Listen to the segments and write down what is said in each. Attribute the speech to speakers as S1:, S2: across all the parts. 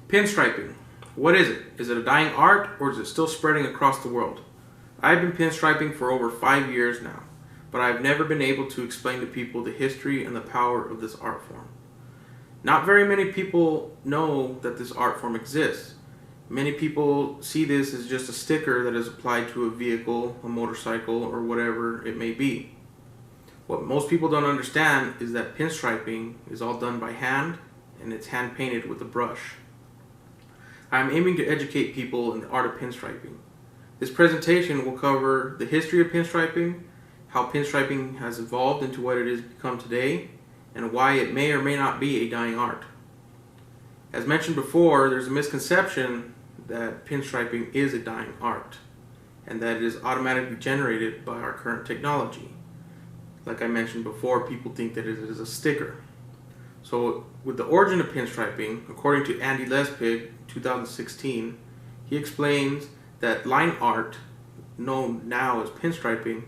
S1: Pinstriping. What is it? Is it a dying art or is it still spreading across the world? I've been pinstriping for over 5 years now, but I've never been able to explain to people the history and the power of this art form. Not very many people know that this art form exists. Many people see this as just a sticker that is applied to a vehicle, a motorcycle, or whatever it may be. What most people don't understand is that pinstriping is all done by hand and it's hand painted with a brush. I'm aiming to educate people in the art of pinstriping. This presentation will cover the history of pinstriping, how pinstriping has evolved into what it has become today, and why it may or may not be a dying art. As mentioned before, there's a misconception that pinstriping is a dying art and that it is automatically generated by our current technology. Like I mentioned before, people think that it is a sticker. So with the origin of pinstriping, according to Andy Lespig, 2016, he explains that line art, known now as pinstriping,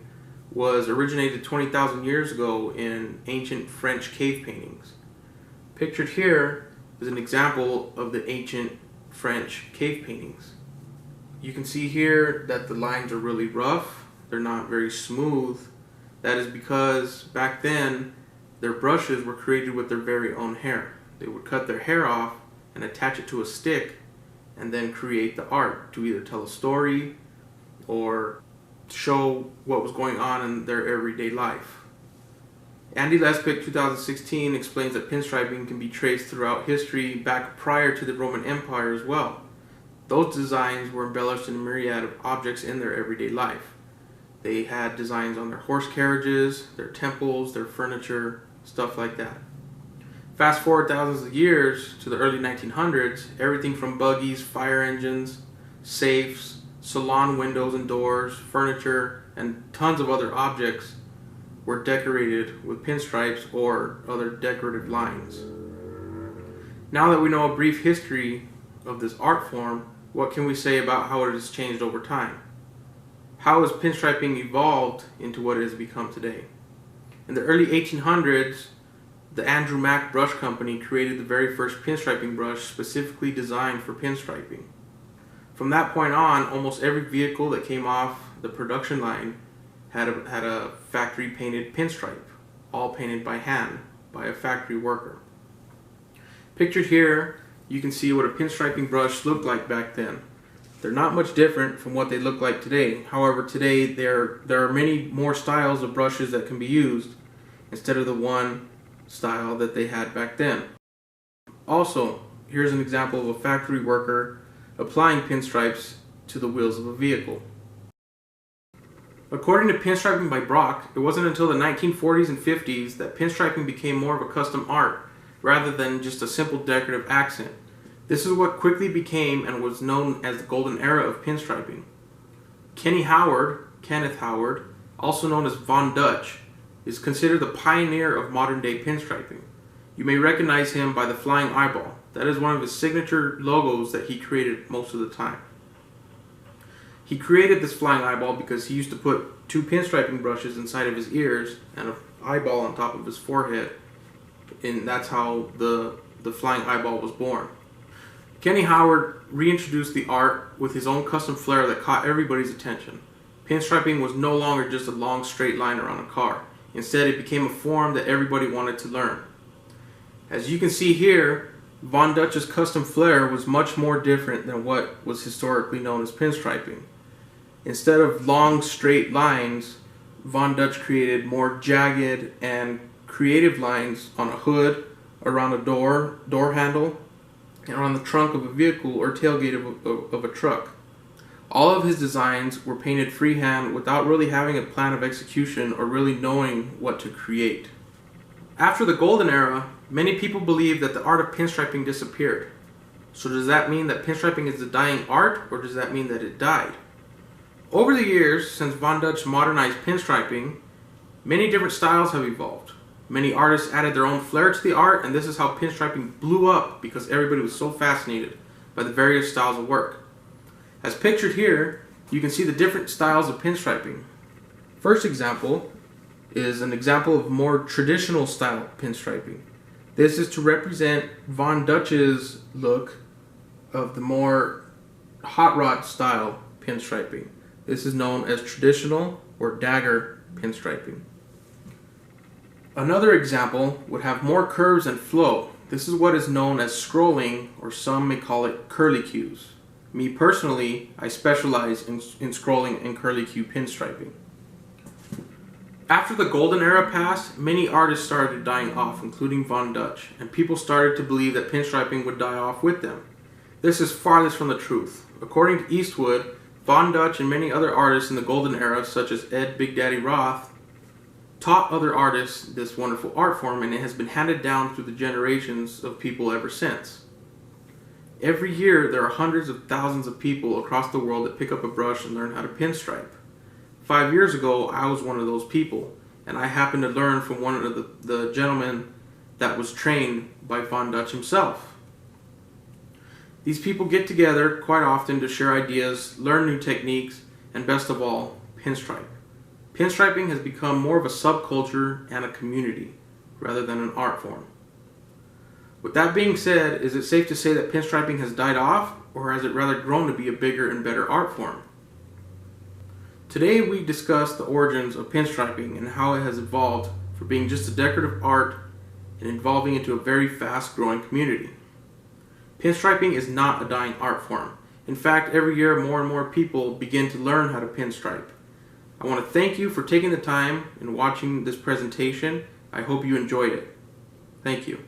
S1: was originated 20,000 years ago in ancient French cave paintings. Pictured here is an example of the ancient French cave paintings. You can see here that the lines are really rough, they're not very smooth. That is because back then their brushes were created with their very own hair. They would cut their hair off and attach it to a stick and then create the art to either tell a story or show what was going on in their everyday life. Andy Lespig, 2016, explains that pinstriping can be traced throughout history back prior to the Roman Empire as well. Those designs were embellished in a myriad of objects in their everyday life. They had designs on their horse carriages, their temples, their furniture, stuff like that. Fast forward thousands of years to the early 1900s, everything from buggies, fire engines, safes, salon windows and doors, furniture, and tons of other objects were decorated with pinstripes or other decorative lines. Now that we know a brief history of this art form, what can we say about how it has changed over time? How has pinstriping evolved into what it has become today? In the early 1800s, the Andrew Mack Brush Company created the very first pinstriping brush specifically designed for pinstriping. From that point on, almost every vehicle that came off the production line had a factory painted pinstripe, all painted by hand by a factory worker. Pictured here, you can see what a pinstriping brush looked like back then. They're not much different from what they look like today. However, today there are many more styles of brushes that can be used instead of the one style that they had back then. Also, here's an example of a factory worker applying pinstripes to the wheels of a vehicle. According to Pinstriping by Brock, it wasn't until the 1940s and 50s that pinstriping became more of a custom art rather than just a simple decorative accent. This is what quickly became and was known as the golden era of pinstriping. Kenneth Howard, also known as Von Dutch, is considered the pioneer of modern day pinstriping. You may recognize him by the flying eyeball. That is one of his signature logos that he created most of the time. He created this flying eyeball because he used to put 2 pinstriping brushes inside of his ears and an eyeball on top of his forehead, and that's how the flying eyeball was born. Kenny Howard reintroduced the art with his own custom flair that caught everybody's attention. Pinstriping was no longer just a long straight line around a car. Instead, it became a form that everybody wanted to learn. As you can see here, Von Dutch's custom flair was much more different than what was historically known as pinstriping. Instead of long straight lines, Von Dutch created more jagged and creative lines on a hood, around a door handle, and on the trunk of a vehicle or tailgate of a truck. All of his designs were painted freehand without really having a plan of execution or really knowing what to create. After the golden era, many people believe that the art of pinstriping disappeared. So does that mean that pinstriping is a dying art, or does that mean that it died? Over the years, since Von Dutch modernized pinstriping, many different styles have evolved. Many artists added their own flair to the art, and this is how pinstriping blew up because everybody was so fascinated by the various styles of work. As pictured here, you can see the different styles of pinstriping. First example is an example of more traditional style pinstriping. This is to represent Von Dutch's look of the more hot rod style pinstriping. This is known as traditional or dagger pinstriping. Another example would have more curves and flow. This is what is known as scrolling, or some may call it curlicues. Me personally, I specialize in scrolling and curlicue pinstriping. After the golden era passed, many artists started dying off, including Von Dutch, and people started to believe that pinstriping would die off with them. This is farthest from the truth. According to Eastwood, Von Dutch and many other artists in the golden era, such as Ed Big Daddy Roth, taught other artists this wonderful art form, and it has been handed down through the generations of people ever since. Every year, there are hundreds of thousands of people across the world that pick up a brush and learn how to pinstripe. 5 years ago, I was one of those people, and I happened to learn from one of the gentlemen that was trained by Von Dutch himself. These people get together quite often to share ideas, learn new techniques, and best of all, pinstripe. Pinstriping has become more of a subculture and a community, rather than an art form. With that being said, is it safe to say that pinstriping has died off, or has it rather grown to be a bigger and better art form? Today we discuss the origins of pinstriping and how it has evolved from being just a decorative art and evolving into a very fast-growing community. Pinstriping is not a dying art form. In fact, every year more and more people begin to learn how to pinstripe. I want to thank you for taking the time and watching this presentation. I hope you enjoyed it. Thank you.